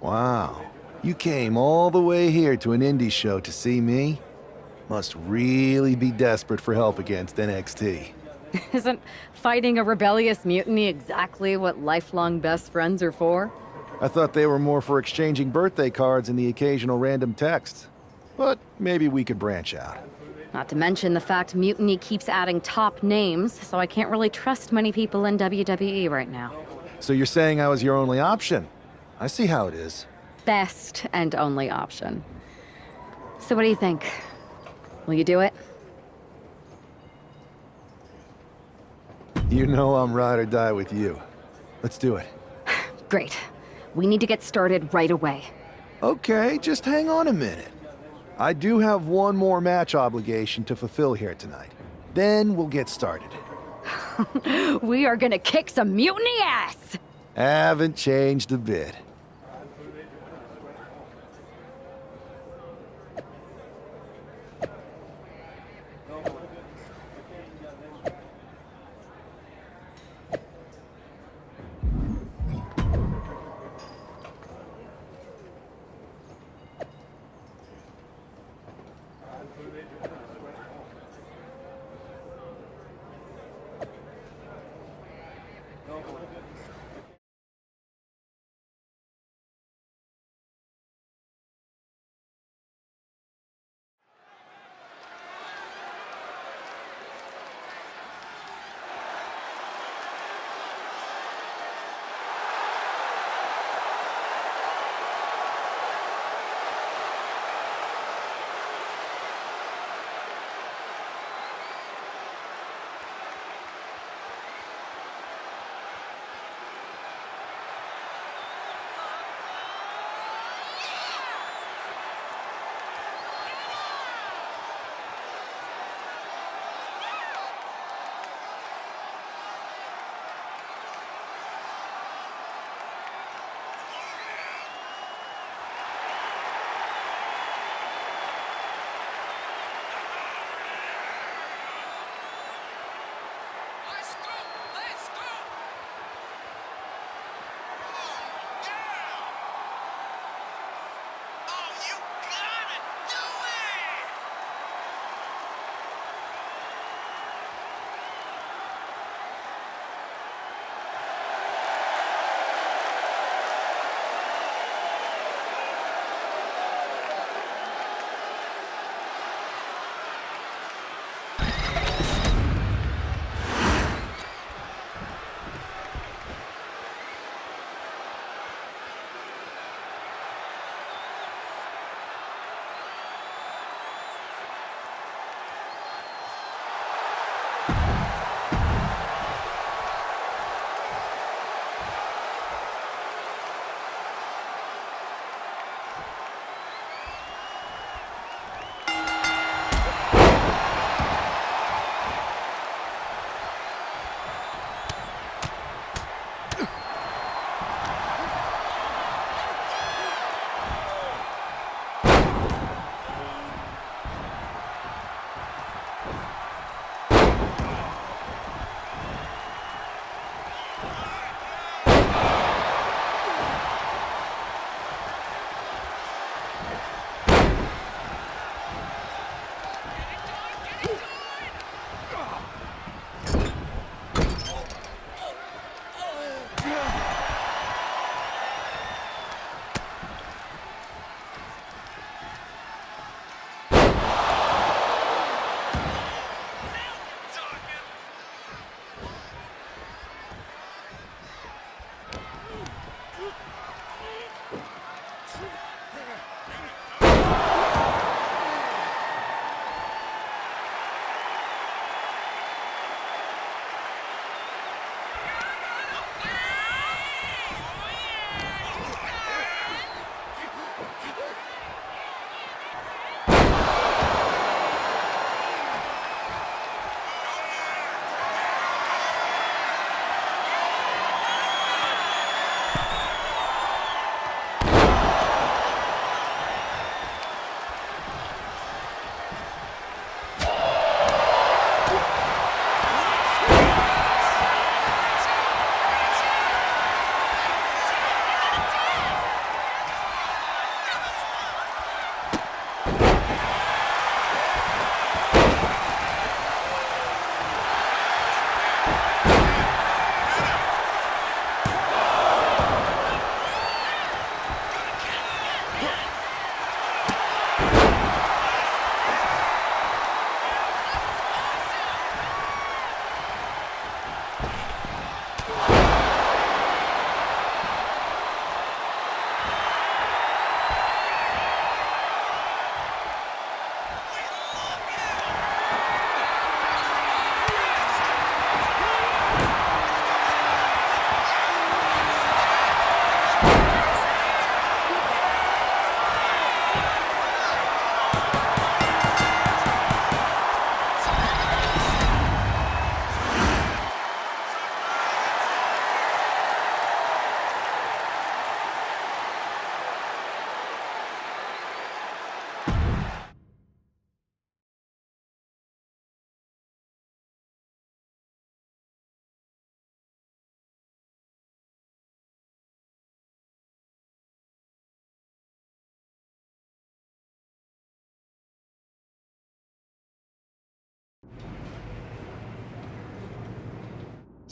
Wow. You came all the way here to an indie show to see me? Must really be desperate for help against NXT. Isn't fighting a rebellious mutiny exactly what lifelong best friends are for? I thought they were more for exchanging birthday cards and the occasional random text. But maybe we could branch out. Not to mention the fact Mutiny keeps adding top names, so I can't really trust many people in WWE right now. So you're saying I was your only option? I see how it is. Best and only option. So what do you think? Will you do it? You know I'm ride or die with you. Let's do it. Great. We need to get started right away. Okay, just hang on a minute. I do have one more match obligation to fulfill here tonight. Then we'll get started. We are gonna kick some mutiny ass! Haven't changed a bit.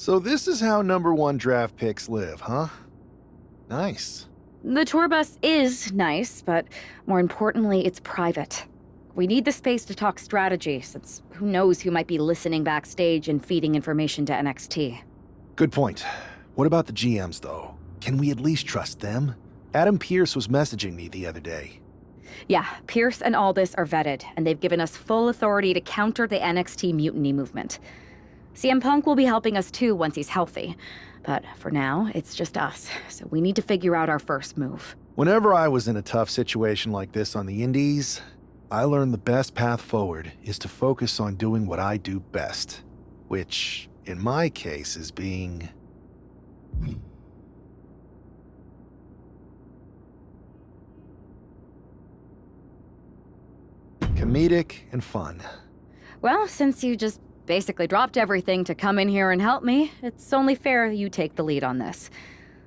So this is how #1 draft picks live, huh? Nice. The tour bus is nice, but more importantly, it's private. We need the space to talk strategy, since who knows who might be listening backstage and feeding information to NXT. Good point. What about the GMs, though? Can we at least trust them? Adam Pearce was messaging me the other day. Yeah, Pierce and Aldis are vetted, and they've given us full authority to counter the NXT mutiny movement. CM Punk will be helping us too once he's healthy. But for now, it's just us, so we need to figure out our first move. Whenever I was in a tough situation like this on the Indies, I learned the best path forward is to focus on doing what I do best. Which, in my case, is being... comedic and fun. Well, since you just basically dropped everything to come in here and help me, it's only fair you take the lead on this.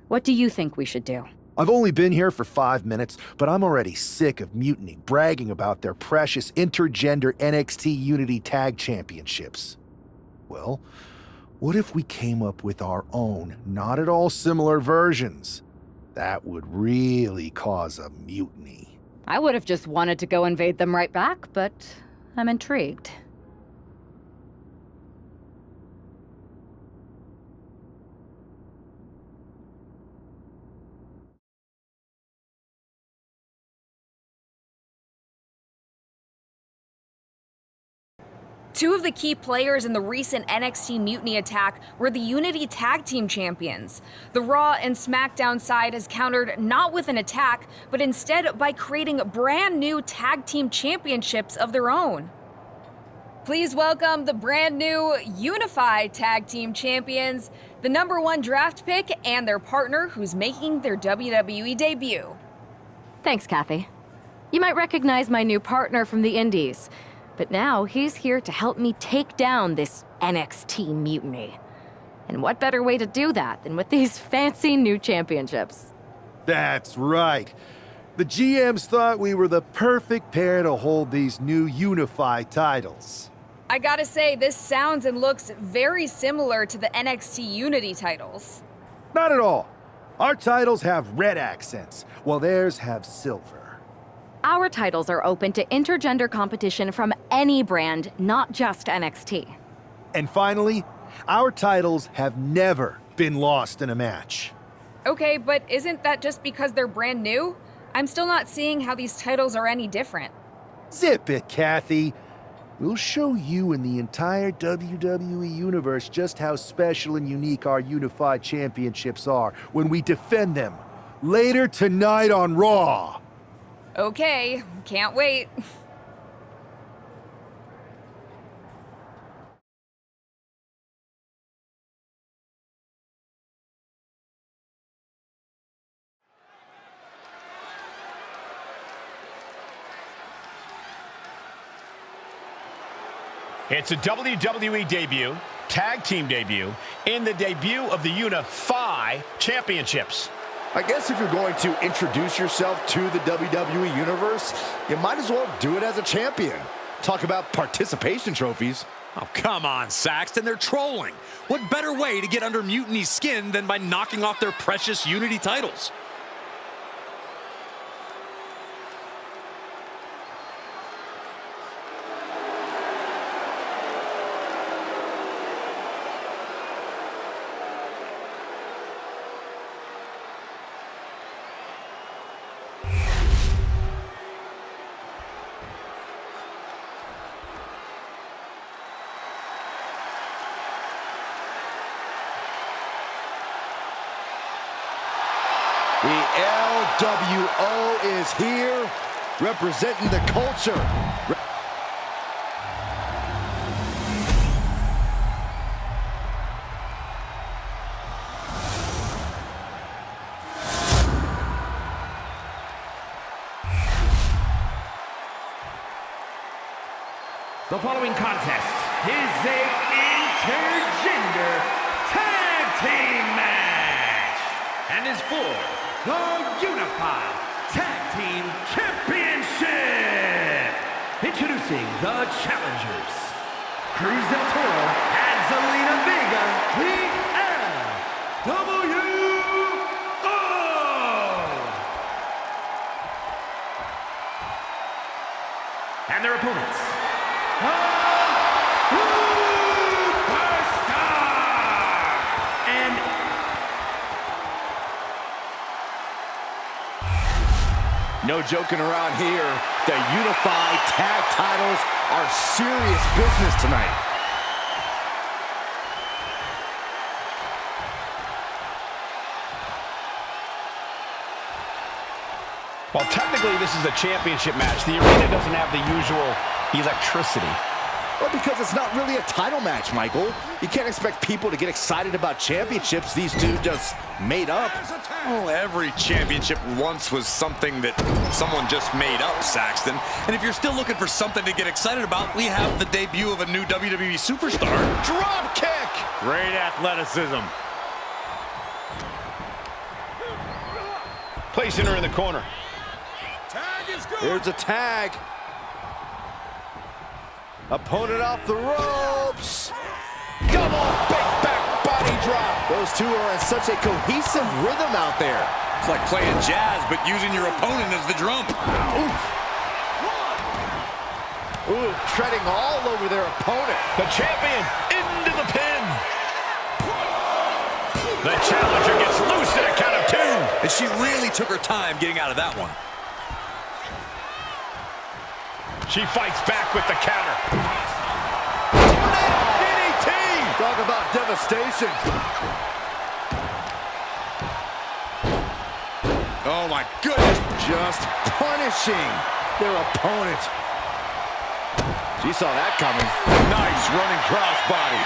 What do you think we should do? I've only been here for 5 minutes, but I'm already sick of Mutiny bragging about their precious intergender NXT Unity Tag Championships. Well, what if we came up with our own, not at all similar versions? That would really cause a mutiny. I would have just wanted to go invade them right back, but I'm intrigued. Two of the key players in the recent NXT Mutiny attack were the Unity Tag Team Champions. The Raw and SmackDown side has countered not with an attack, but instead by creating brand new Tag Team Championships of their own. Please welcome the brand new Unified Tag Team Champions, the #1 draft pick, and their partner who's making their WWE debut. Thanks, Kathy. You might recognize my new partner from the Indies. But now he's here to help me take down this NXT mutiny. And what better way to do that than with these fancy new championships? That's right. The GMs thought we were the perfect pair to hold these new unified titles. I gotta say, this sounds and looks very similar to the NXT Unity titles. Not at all. Our titles have red accents, while theirs have silver. Our titles are open to intergender competition from any brand, not just NXT. And finally, our titles have never been lost in a match. Okay, but isn't that just because they're brand new? I'm still not seeing how these titles are any different. Zip it, Kathy. We'll show you and the entire WWE Universe just how special and unique our unified championships are when we defend them later tonight on Raw. Okay, can't wait. It's a WWE debut, tag team debut, in the debut of the Unify Championships. I guess if you're going to introduce yourself to the WWE Universe, you might as well do it as a champion. Talk about participation trophies. Oh, come on, Saxton, they're trolling. What better way to get under Mutiny's skin than by knocking off their precious Unity titles? The LWO is here, representing the culture. The following contest is a intergender tag team match and is for the Unified Tag Team Championship. Introducing the challengers, Cruz del Toro and Zelina Vega, the And their opponents, the Superstar! And no joking around here. The unified tag titles are serious business tonight. Well, technically, this is a championship match. The arena doesn't have the usual electricity. Well, because it's not really a title match, Michael. You can't expect people to get excited about championships these two just made up. Well, every championship once was something that someone just made up, Saxton. And if you're still looking for something to get excited about, we have the debut of a new WWE superstar. Drop kick! great athleticism. Placing her in the corner. Here's a tag. Opponent off the ropes. Double big back body drop. Those two are in such a cohesive rhythm out there. It's like playing jazz, but using your opponent as the drum. Oof. Ooh, treading all over their opponent. The champion into the pin. The challenger gets loose at a count of 2. And she really took her time getting out of that one. She fights back with the counter. Tornado DDT! Talk about devastation. Oh my goodness. Just punishing their opponent. She saw that coming. Nice running crossbody.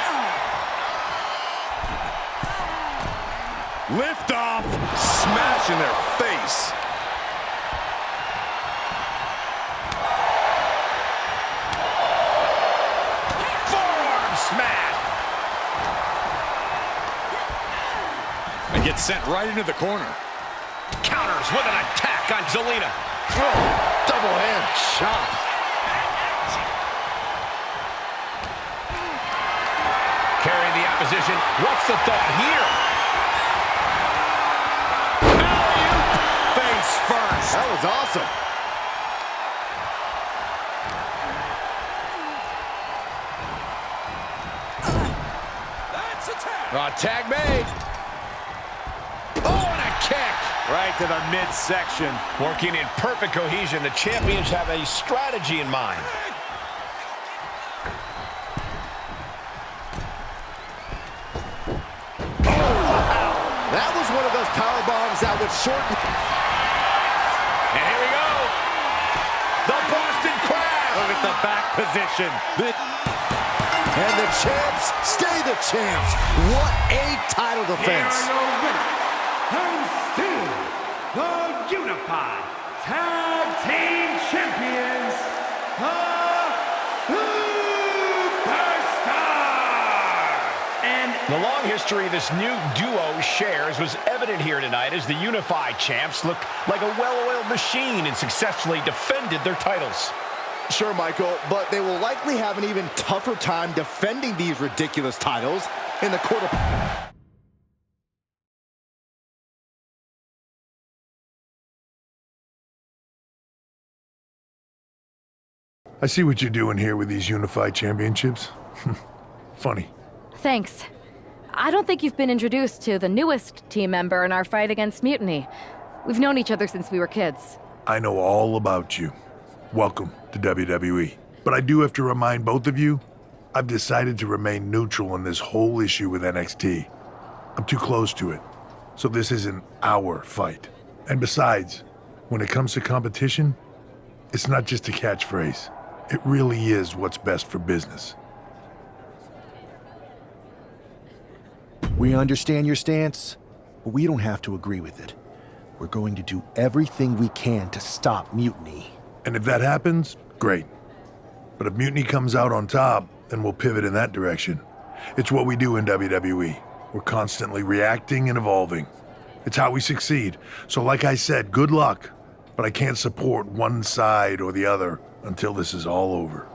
Lift off. Smash in their face. Smash! And gets sent right into the corner. Counters with an attack on Zelina. Oh, double hand chop. Carrying the opposition. What's the thought here? Face first. That was awesome. Tag made. Oh, and a kick. Right to the midsection. Working in perfect cohesion, the champions have a strategy in mind. Oh, wow. That was one of those power bombs that would shorten. And here we go. The Boston Crab. Look at the back position. And the champs stay the champs. What a title defense. Here are your winners, and still the Unified Tag Team Champions, the Superstar! And The long history this new duo shares was evident here tonight as the Unified champs looked like a well-oiled machine and successfully defended their titles. Sure, Michael, but they will likely have an even tougher time defending these ridiculous titles in the quarter. I see what you're doing here with these unified championships. Funny. Thanks. I don't think you've been introduced to the newest team member in our fight against Mutiny. We've known each other since we were kids. I know all about you. Welcome to WWE. But I do have to remind both of you, I've decided to remain neutral in this whole issue with NXT. I'm too close to it. So this isn't our fight. And besides, when it comes to competition, it's not just a catchphrase. It really is what's best for business. We understand your stance, but we don't have to agree with it. We're going to do everything we can to stop Mutiny. And if that happens, great. But if Mutiny comes out on top, then we'll pivot in that direction. It's what we do in WWE. We're constantly reacting and evolving. It's how we succeed. So like I said, good luck. But I can't support one side or the other until this is all over.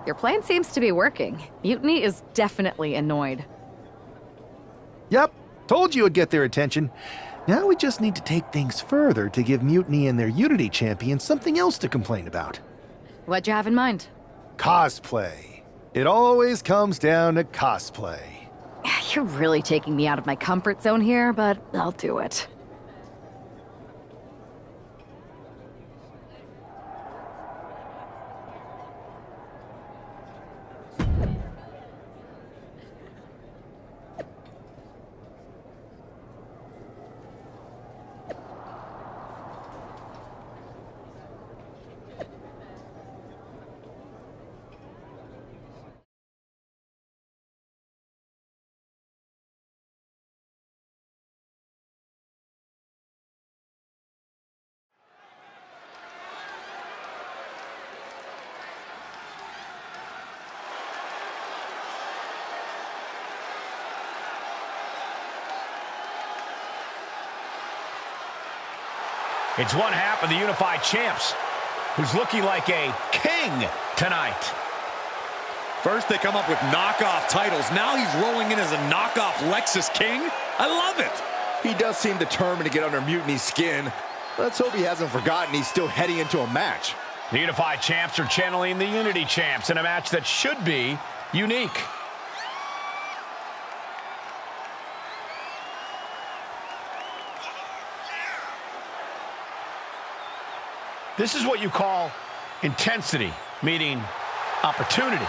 Your plan seems to be working. Mutiny is definitely annoyed. Yep, told you it'd get their attention. Now we just need to take things further to give Mutiny and their Unity champion something else to complain about. What'd you have in mind? Cosplay. It always comes down to cosplay. You're really taking me out of my comfort zone here, but I'll do it. It's one half of the Unified Champs, who's looking like a king tonight. First, they come up with knockoff titles. Now he's rolling in as a knockoff Lexus King. I love it. He does seem determined to get under Mutiny's skin. Let's hope he hasn't forgotten he's still heading into a match. The Unified Champs are channeling the Unity Champs in a match that should be unique. This is what you call intensity, meaning opportunity.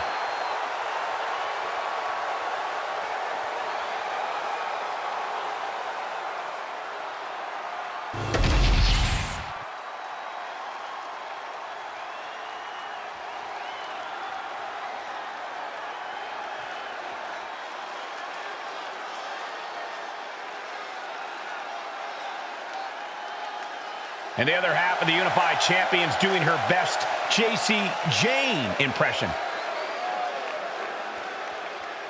And the other half of the Unified Champions doing her best JC Jane impression.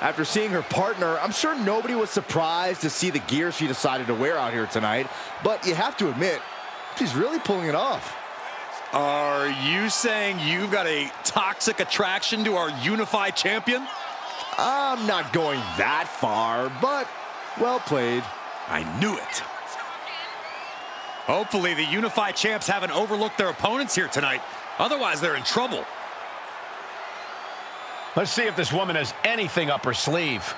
After seeing her partner, I'm sure nobody was surprised to see the gear she decided to wear out here tonight. But you have to admit, she's really pulling it off. Are you saying you've got a toxic attraction to our Unified Champion? I'm not going that far, but well played. I knew it. Hopefully the Unified Champs haven't overlooked their opponents here tonight. Otherwise, they're in trouble. Let's see if this woman has anything up her sleeve.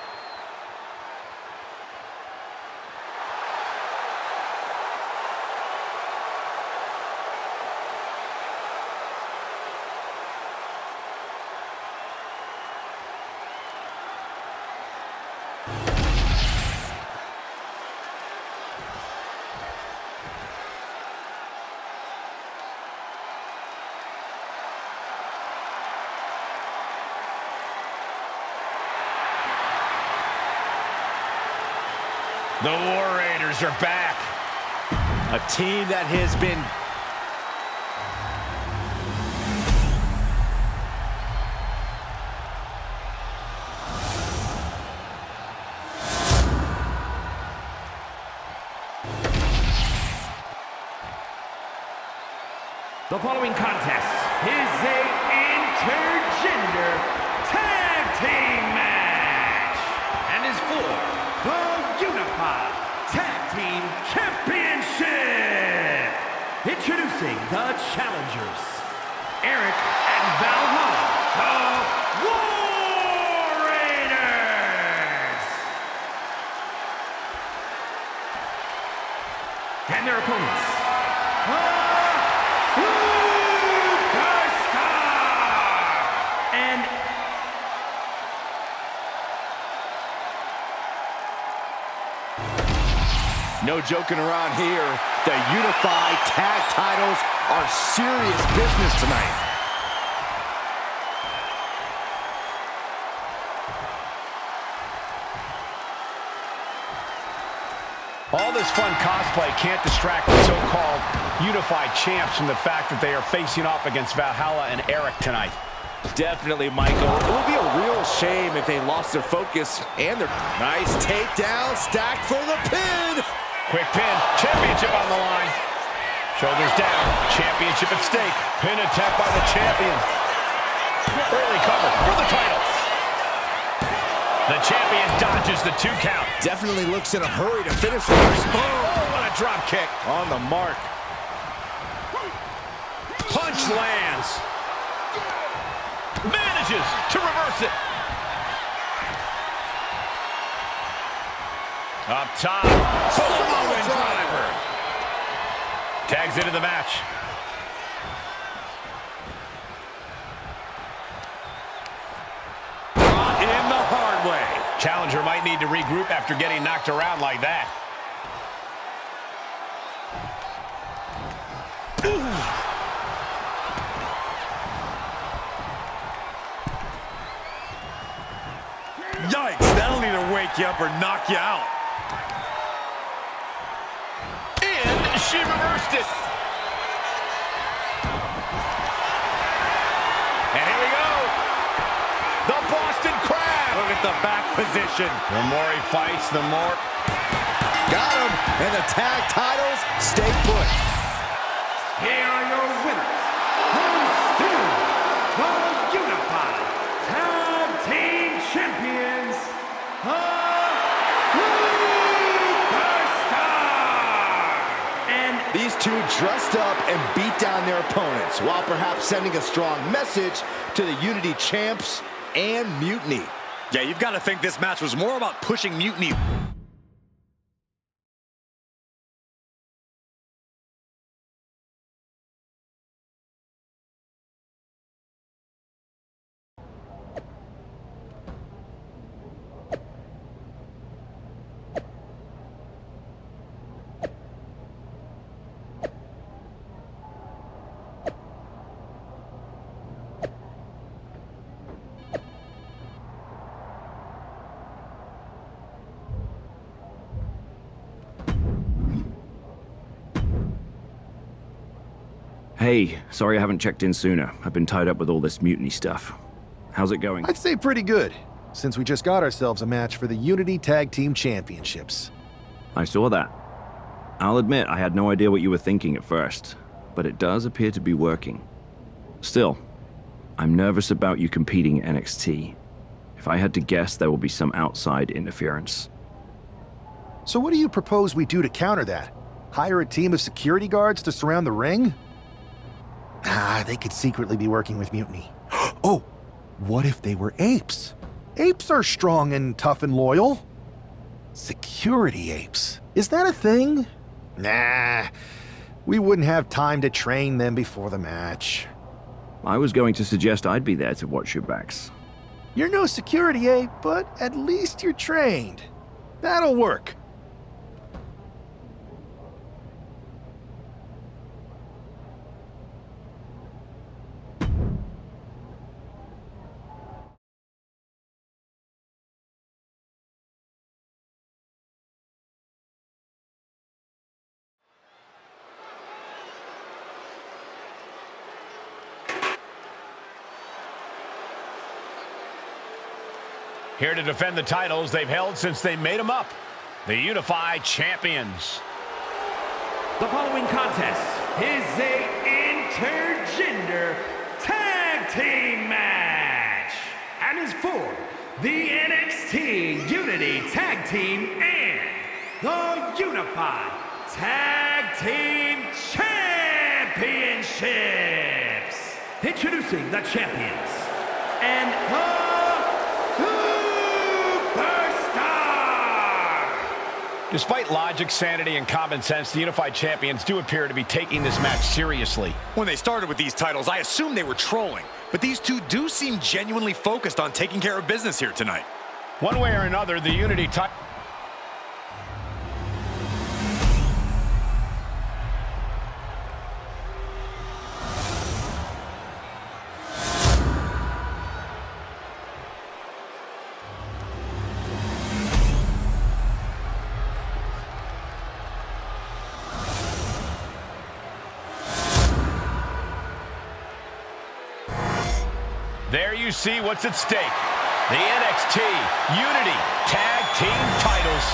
The War Raiders are back. A team that has been The following contest is a intergender tag team match and is for the Unified Tag Team Championship. Introducing the challengers, Eric and Valhalla, the War Raiders. And their opponents, and no joking around here. The Unified Tag titles are serious business tonight. All this fun cosplay can't distract the so-called Unified Champs from the fact that they are facing off against Valhalla and Eric tonight. Definitely, Michael. It would be a real shame if they lost their focus and their nice takedown, stacked for the pin. Quick pin, championship on the line. Shoulders down, championship at stake. Pin attempt by the champion. Early cover for the title. The champion dodges the 2 count. Definitely looks in a hurry to finish this. Oh, what a drop kick. On the mark. Punch lands. Manages to reverse it. Up top. Samoan driver. Tags into the match. Brought in the hard way. Challenger might need to regroup after getting knocked around like that. Yikes, that'll either wake you up or knock you out. And she reversed it. And here we go. The Boston Crab. Look at the back position. The more he fights, the more. Got him. And the tag titles stay put. Here are your winners, and still the Unified Tag Team Champions, the Superstar! And These two dressed up and beat down their opponents, while perhaps sending a strong message to the Unity Champs and Mutiny. Yeah, you've got to think this match was more about pushing Mutiny. Hey, sorry I haven't checked in sooner. I've been tied up with all this mutiny stuff. How's it going? I'd say pretty good, since we just got ourselves a match for the Unity Tag Team Championships. I saw that. I'll admit I had no idea what you were thinking at first, but it does appear to be working. Still, I'm nervous about you competing in NXT. If I had to guess, there will be some outside interference. So what do you propose we do to counter that? Hire a team of security guards to surround the ring? They could secretly be working with Mutiny. Oh, what if they were apes? Apes are strong and tough and loyal. Security apes. Is that a thing? Nah, we wouldn't have time to train them before the match. I was going to suggest I'd be there to watch your backs. You're no security ape, but at least you're trained. That'll work. Here to defend the titles they've held since they made them up. The Unified Champions. the following contest is a intergender tag team match and is for the NXT Unity Tag Team and the Unified Tag Team Championships. Introducing the champions and the Despite logic, sanity, and common sense, the Unified Champions do appear to be taking this match seriously. When they started with these titles, I assumed they were trolling. But these two do seem genuinely focused on taking care of business here tonight. One way or another, the Unity title... There you see what's at stake. The NXT Unity Tag Team titles.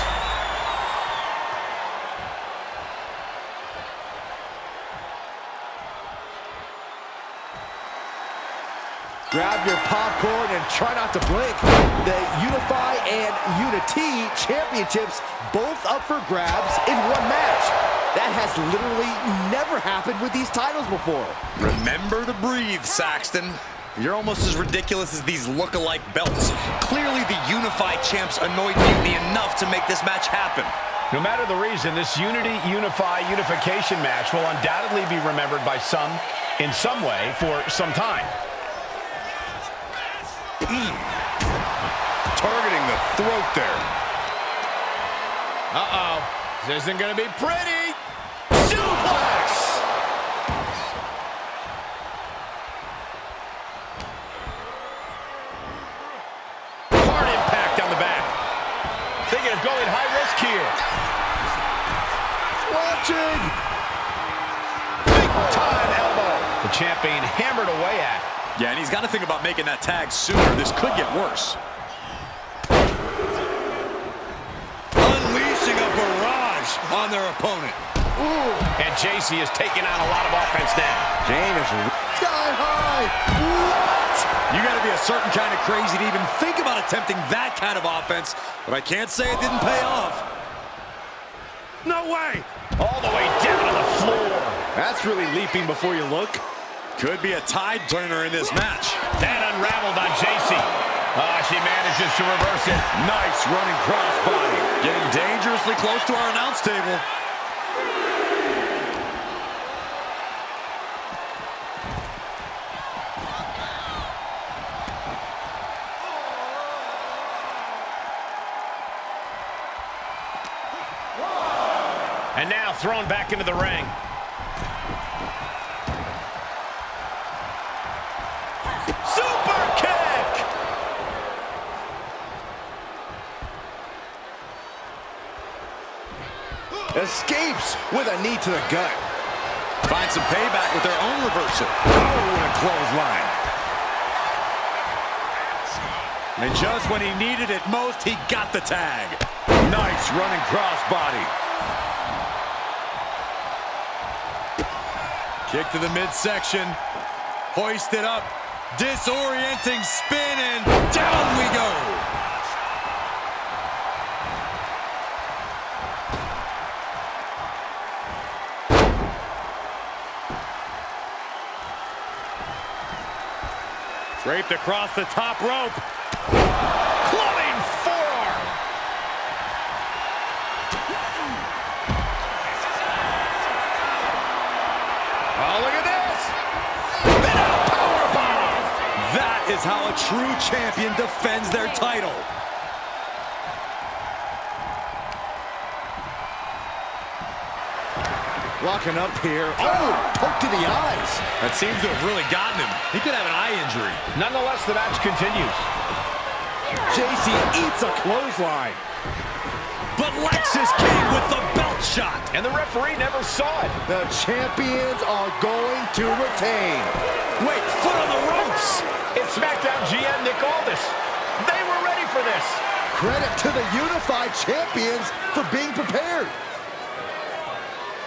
Grab your popcorn and try not to blink. The Unify and Unity championships both up for grabs in one match. That has literally never happened with these titles before. Remember to breathe, Saxton. You're almost as ridiculous as these look-alike belts. Clearly the Unified champs annoyed Mutiny enough to make this match happen. No matter the reason, this unification match will undoubtedly be remembered by some in some way for some time. Targeting the throat there. Uh-oh. This isn't going to be pretty. Suplex! Hard impact down the back. Thinking of going high risk here. Watching. Big time elbow. The champ being hammered away at. Yeah, and he's got to think about making that tag sooner. This could get worse. Unleashing a barrage on their opponent. Ooh. And JC is taking on a lot of offense now. Jane is sky high. What? You got to be a certain kind of crazy to even think about attempting that kind of offense, but I can't say it didn't pay off. No way. All the way down to the floor. That's really leaping before you look. Could be a tide turner in this match. That unraveled on JC. She manages to reverse it. Nice running crossbody. Getting dangerously close to our announce table. And now thrown back into the ring. Super kick! Escapes with a knee to the gut. Find some payback with their own reversal. Oh, and a clothesline. And just when he needed it most, he got the tag. Nice running crossbody. Kick to the midsection. Hoisted up. Disorienting spin, and down we go. Draped across the top rope. Clubbing forearm. Oh, look at this. Spin out powerbomb. That is how a true champion defends their title. Locking up here. Oh, poke to the eyes. That seems to have really gotten him. He could have an eye injury. Nonetheless, the match continues. JC eats a clothesline. But Lexus came with the belt shot. And the referee never saw it. The champions are going to retain. Wait, foot on the ropes. It's SmackDown GM Nick Aldis. They were ready for this. Credit to the Unified champions for being prepared.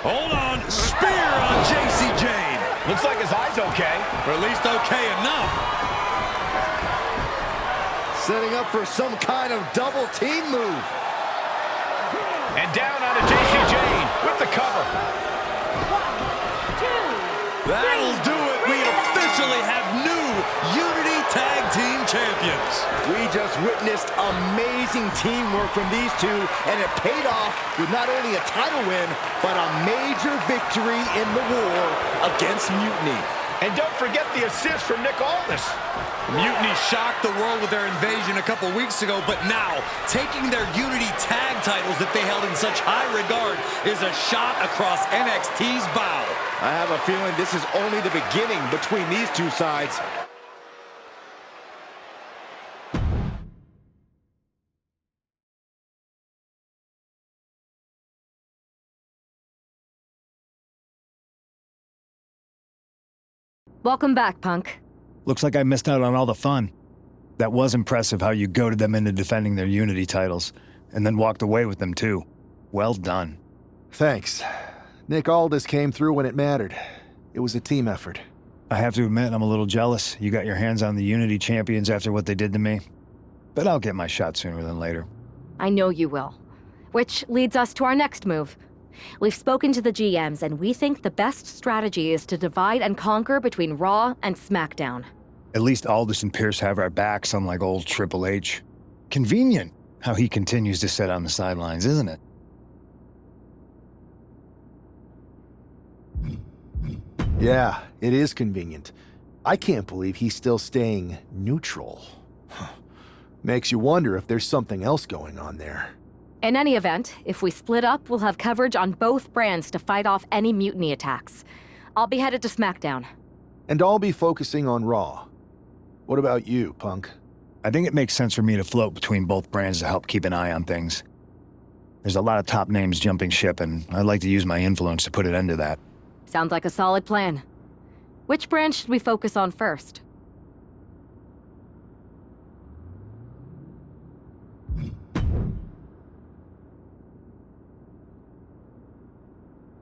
Hold on. Spear on JC Jane. Looks like his eye's okay. Or at least okay enough. Setting up for some kind of double team move. And down onto JC Jane with the cover. 1, 2, That'll do it. We officially have new Unity Tag Team Champions. We just witnessed amazing teamwork from these two, and it paid off with not only a title win, but a major victory in the war against Mutiny. And don't forget the assist from Nick Aldis. Mutiny shocked the world with their invasion a couple weeks ago, but now, taking their Unity Tag titles that they held in such high regard is a shot across NXT's bow. I have a feeling this is only the beginning between these two sides. Welcome back, Punk. Looks like I missed out on all the fun. That was impressive how you goaded them into defending their Unity titles, and then walked away with them too. Well done. Thanks. Nick Aldis came through when it mattered. It was a team effort. I have to admit, I'm a little jealous. You got your hands on the Unity champions after what they did to me. But I'll get my shot sooner than later. I know you will. Which leads us to our next move. We've spoken to the GMs, and we think the best strategy is to divide and conquer between Raw and SmackDown. At least Aldous and Pierce have our backs, unlike old Triple H. Convenient how he continues to sit on the sidelines, isn't it? Yeah, it is convenient. I can't believe he's still staying neutral. Makes you wonder if there's something else going on there. In any event, if we split up, we'll have coverage on both brands to fight off any mutiny attacks. I'll be headed to SmackDown. And I'll be focusing on Raw. What about you, Punk? I think it makes sense for me to float between both brands to help keep an eye on things. There's a lot of top names jumping ship, and I'd like to use my influence to put an end to that. Sounds like a solid plan. Which brand should we focus on first?